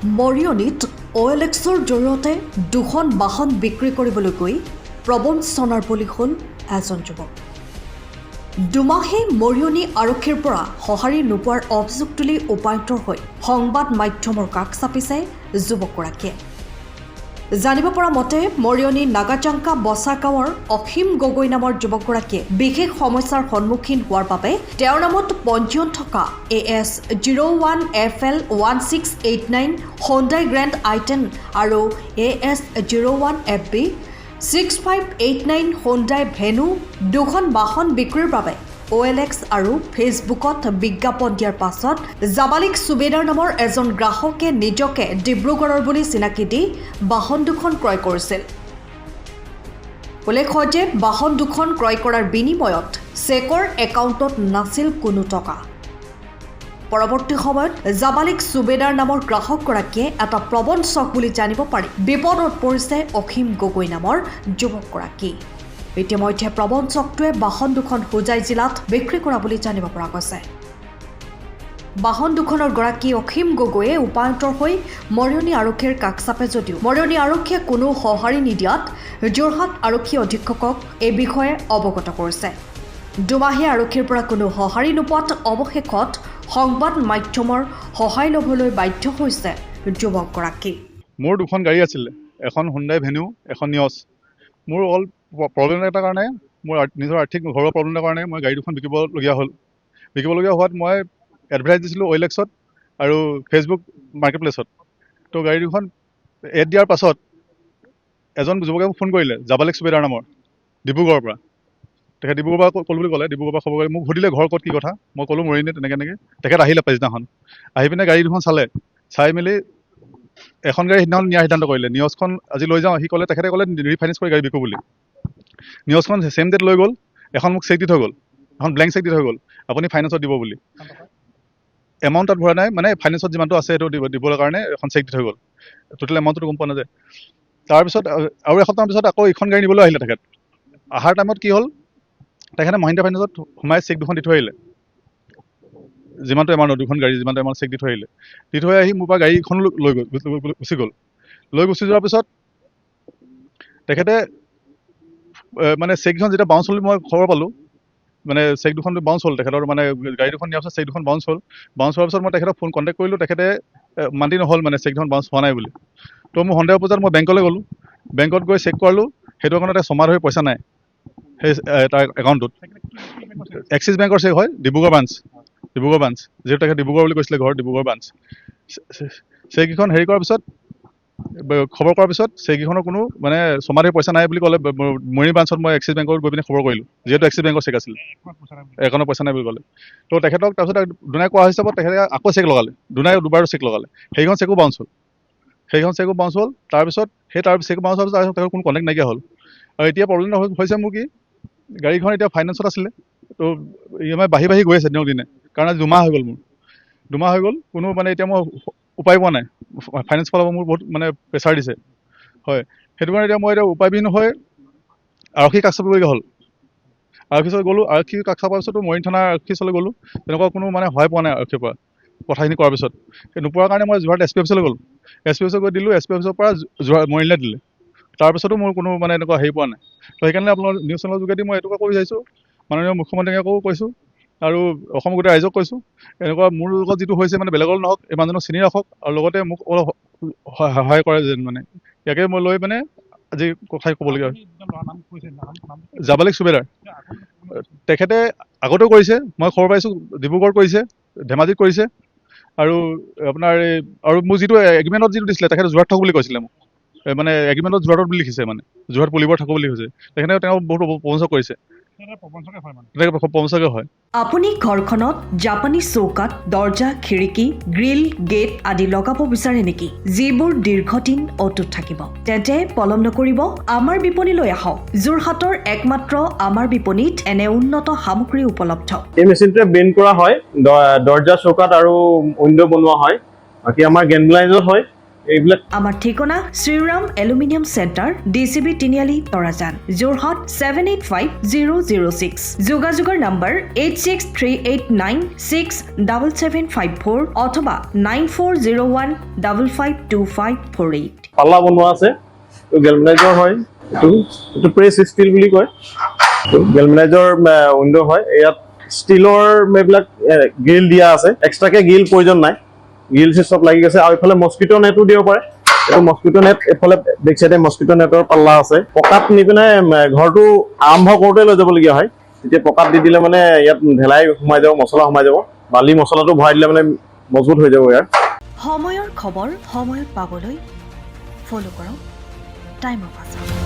মৰিয়নিত OLXৰ জৰিয়তে দুখন বাহন বিক্ৰী কৰিবলৈ গৈ প্ৰবঞ্চনাৰ বলি হ'ল এজন যুৱক। দুমাহে মৰিয়নি আৰক্ষীৰ পৰা সঁহাৰি নোপোৱাৰ অভিযোগ তুলি উপায়ুক্তৰ হৈ সংবাদ মাধ্যমৰ কাষ চাপিছে যুৱকগৰাকীয়ে। জানিব পৰা মতে মৰিয়নি নাগাজাংকা বচা গাঁৱৰ অসীম গগৈ নামৰ যুৱকগৰাকীয়ে বিশেষ সমস্যাৰ সন্মুখীন হোৱাৰ বাবে তেওঁৰ নামত পঞ্জীয়ন থকা AS 01FL 1689 Hyundai Grand i10 আৰু AS 01FB 6589 Hyundai Venue দুখন বাহন বিক্ৰীৰ বাবে OLX আৰু ফেচবুকত বিজ্ঞাপন দিয়াৰ পাছত জাবালিক সুবেদাৰ নামৰ এজন গ্ৰাহকে নিজকে ডিব্ৰুগড়ৰ বুলি চিনাকি দি বাহন দুখন ক্ৰয় কৰিছিল। উল্লেখ হয় যে বাহন দুখন ক্ৰয় কৰাৰ বিনিময়ত চেকৰ একাউণ্টত নাছিল কোনো টকা। পৰৱৰ্তী সময়ত জাবালিক সুবেদাৰ নামৰ গ্ৰাহকগৰাকীয়ে এটা প্ৰবঞ্চক বুলি জানিব পাৰি বিপদত পৰিছে অসীম গগৈ নামৰ যুৱকগৰাকী। ইতিমধ্যে প্ৰবঞ্চকটোৱে বাহন দুখন হোজাই জিলাত বিক্ৰী কৰা বুলি জানিব পৰা গৈছে। বাহন দুখনৰ গৰাকী অসীম গগৈয়ে উপায়ুক্তৰ হৈ মৰিয়নি আৰক্ষীৰ কাষ চাপে যদিও মৰিয়নি আৰক্ষীয়ে কোনো সঁহাৰি নিদিয়াত যোৰহাট আৰক্ষী অধীক্ষকক এই বিষয়ে অৱগত কৰিছে। দুমাহীয়া আৰক্ষীৰ পৰা কোনো সঁহাৰি নোপোৱাত অৱশেষত সংবাদ মাধ্যমৰ সহায় ল'বলৈ বাধ্য হৈছে যুৱকগৰাকী। মোৰ দুখন গাড়ী আছিলে, এখন Hyundai Venue, এখন নিয়ছ। মোৰ অল প্ৰব্লেম এটাৰ কাৰণে মোৰ নিজৰ আৰ্থিক ঘৰুৱা প্ৰব্লেম এটাৰ কাৰণে মই গাড়ী দুখন বিকিবলগীয়া হ'ল। বিকিবলগীয়া হোৱাত মই এডভাৰটাইজ দিছিলোঁ OLXত আৰু ফেচবুক মাৰ্কেটপ্লেছত। তো গাড়ী দুখন এড দিয়াৰ পাছত এজন যুৱকে ফোন কৰিলে, জাবালিক সুবেদাৰ নামৰ, ডিব্ৰুগড়ৰ পৰা। তেখেত ডিব্ৰুগড়ৰ পৰা ক'লো বুলি ক'লে, ডিব্ৰুগড়ৰ পৰা খবৰ কৰি মোক সুধিলে ঘৰ ক'ত কি কথা। মই ক'লোঁ মৰিয়নি তেনেকৈ। তেখেত আহিলে পিছদিনাখন, আহি পিনে গাড়ী দুখন চাই মেলি এখন গাড়ী সিদিনাখন নিয়াৰ সিদ্ধান্ত কৰিলে। নিয়ছখন আজি লৈ যাওঁ, তেখেতে ক'লে ৰিফাইনেন্স কৰি গাড়ী বিকো বুলি। নিয়ছখন ছেম ডেট লৈ গ'ল, এখন মোক চেক দি থৈ গ'ল, এখন ব্লেংক চেক দি থৈ গ'ল, আপুনি ফাইনেন্সত দিব বুলি। এমাউণ্ট তাত ভৰা নাই, মানে ফাইনেন্সত যিমানটো আছে সেইটো দিবৰ কাৰণে এখন চেক দি থৈ গ'ল। টোটেল এমাউণ্টটো গম পোৱা নাযায়। তাৰপিছত আৰু এসপ্তাহৰ পিছত আকৌ এইখন গাড়ী নিবলৈ আহিলে তেখেত। অহাৰ টাইমত কি হ'ল, তেখেতে মহিন্দ্ৰা ফাইনেন্সত সোমাই চেক দুখন দি থৈ আহিলে। যিমানটো এমাউণ্টৰ দুখন গাড়ী যিমানটো এমাউণ্ট চেক দি থৈ আহিলে। দি থৈ আহি মোৰ পৰা গাড়ীখন গুচি গ'ল। লৈ গুচি যোৱাৰ পিছত তেখেতে মানে চেকখন যেতিয়া বাউন্স হ'ল মই খবৰ পালোঁ, মানে চেক দুখন বাউন্স হ'ল তেখেতৰ, মানে গাড়ী দুখন নিয়াৰ পিছত চেক দুখন বাউন্স হ'ল। বাউন্স হোৱাৰ পিছত মই তেখেতক কণ্টেক্ট কৰিলোঁ, তেখেতে মান্তি নহ'ল, মানে চেক দুখন বাউন্স হোৱা নাই বুলি। তো মোৰ সন্দেহ বজাত মই বেংকলৈ গ'লোঁ, বেংকত গৈ চেক কৰালোঁ, সেইটো একাউণ্টত ছমাহ ধৰি পইচা নাই সেই তাৰ একাউণ্টটোত। এক্সিছ বেংকৰ চেক হয়, ডিব্ৰুগড় ব্ৰাঞ্চ, যিহেতু তেখেত ডিব্ৰুগড় বুলি কৈছিলে, ঘৰ ডিব্ৰুগড় ব্ৰাঞ্চ। চেককেইখন হেৰি কৰাৰ পিছত খবৰ কৰাৰ পিছত চেককেইখনৰ কোনো মানে ছমাহ ধৰি পইচা নাই বুলি ক'লে। মৰিয়নি ব্ৰাঞ্চত মই এক্সিছ বেংকত গৈ পিনে খবৰ কৰিলোঁ, যিহেতু এক্সিছ বেংকৰ চেক আছিল, একাউণ্টত পইচা নাই বুলি ক'লে। তো তেখেতক তাৰপিছত দুনাই কোৱা হিচাপত তেখেতে আকৌ চেক লগালে, দুনাই দুবাৰো চেক লগালে। সেইখন চেকো বাউন্স হ'ল। তাৰপিছত সেই চেক বাউন্স হোৱাৰ পিছত তেখেতৰ কোনো কণ্টেক্ট নাইকিয়া হ'ল। আৰু এতিয়া প্ৰব্লেম হৈছে মোৰ কি, গাড়ীখন এতিয়া ফাইনেন্সত আছিলে, তো EMI বাঢ়ি গৈ আছে দিনক দিনে, কাৰণ আজি দুমাহ হৈ গ'ল মোৰ। কোনো মানে এতিয়া মই উপায় পোৱা নাই। ফাইনেন্স ফালৰ পৰা মোৰ বহুত মানে প্ৰেছাৰ দিছে, হয়। সেইটো কাৰণে এতিয়া মই উপায়বিহীন হৈ আৰক্ষী কাষ চাপিবলগীয়া হ'ল। আৰক্ষী ওচৰত গ'লোঁ, আৰক্ষী কাষ চাপাৰ পিছতো মৰিয়নি থানাৰ আৰক্ষী ওচৰলৈ গ'লোঁ, তেনেকুৱা কোনো মানে সহায় পোৱা নাই আৰক্ষীৰ পৰা। কথাখিনি কৰাৰ পিছত নোপোৱাৰ কাৰণে মই যোৰহাট SP অফিচলৈ গ'লোঁ, SP অফিচত গৈ দিলোঁ, SP অফিচৰ পৰা মৰিয়নিলৈ দিলে। তাৰপিছতো মোৰ কোনো মানে এনেকুৱা হেৰি পোৱা নাই। তো সেইকাৰণে আপোনাৰ নিউজ চেনেলৰ যোগেদি মই এইটো ক'ব বিচাৰিছোঁ, মাননীয় মুখ্যমন্ত্ৰীকো কৈছোঁ আৰু অসমৰ গোটেই ৰাইজক কৈছোঁ, এনেকুৱা মোৰ লগত যিটো হৈছে মানে বেলেগৰ নহওক, এই মানুহজনক চিনি ৰাখক আৰু লগতে মোক অলপ সহায় কৰে যেন, মানে ইয়াকে মই লৈ মানে আজি কথাই ক'বলগীয়া হয়। জাবালিক সুবেদাৰ তেখেতে আগতেও কৰিছে, মই খবৰ পাইছোঁ, ডিব্ৰুগড়ত কৰিছে, ধেমাজিত কৰিছে, আৰু আপোনাৰ আৰু মোৰ যিটো এগ্ৰিমেণ্টত যিটো দিছিলে, তেখেতে যোৰহাট থাকোঁ বুলি কৈছিলে মোক, মানে এগ্ৰিমেণ্টত যোৰহাটত বুলি লিখিছে, মানে যোৰহাট পুলিবৰ থাকোঁ বুলি কৈছে। তেখেতে তেওঁ বহুত প্ৰবঞ্চক কৰিছে, প্ৰবঞ্চকে হয়। আপুনি ঘৰখনত জাপানী চৌকাত দৰ্জা, খিৰিকী, গ্ৰিল, গেট আদি লগাব বিচাৰে নেকি, যিবোৰ দীৰ্ঘদিন অটুট থাকিব? তেন্তে পলম নকৰিব, আমাৰ বিপণীলৈ আহক। যোৰহাটৰ একমাত্ৰ আমাৰ বিপণীত এনে উন্নত সামগ্ৰী উপলব্ধ। এই মেচিনটোৱে বেণ্ড কৰা হয়, দৰ্জা, চৌকাত আৰু উইণ্ডো বনোৱা হয়। বাকী আমাৰ গেনব্লাইজত হয়, এইবিলাক আমাৰ ঠিকনা শ্ৰীৰাম এলুমিনিয়াম চেণ্টাৰ DCB তিনিআলি তৰাজান যোৰহাট 785006 যোগাযোগৰ নম্বৰ 8638967754 অথবা 9401552548 পাল্লা বনোৱা আছে এইটো গেলভেনাইজৰ হয় এইটো প্ৰেছ ষ্টীল বুলি কয় গেলভেনাইজৰ উইণ্ডো হয় ইয়াত ষ্টীলৰ এইবিলাক গ্ৰিল দিয়া আছে এক্সট্ৰাকে গ্ৰিল প্ৰয়োজন নাই গ্ৰিল চব লাগি গৈছে আৰু ইফালে মস্কিটো নেটো দিব পাৰে এইটো মস্কিটো নেট এফালে বেক চাইডে মস্কিটো নেটৰ পাল্লা আছে পকাত নি পিনে ঘৰটো আৰম্ভ কৰোঁতে লৈ যাবলগীয়া হয় তেতিয়া পকাত দি দিলে মানে ইয়াত ঢেলাই সোমাই যাব মছলা সোমাই যাব বালি মছলাটো ভৰাই দিলে মানে মজবুত হৈ যাব ইয়াৰ সময়ৰ খবৰ সময়ত পাবলৈ ফলো কৰক টাইম অফ আছাম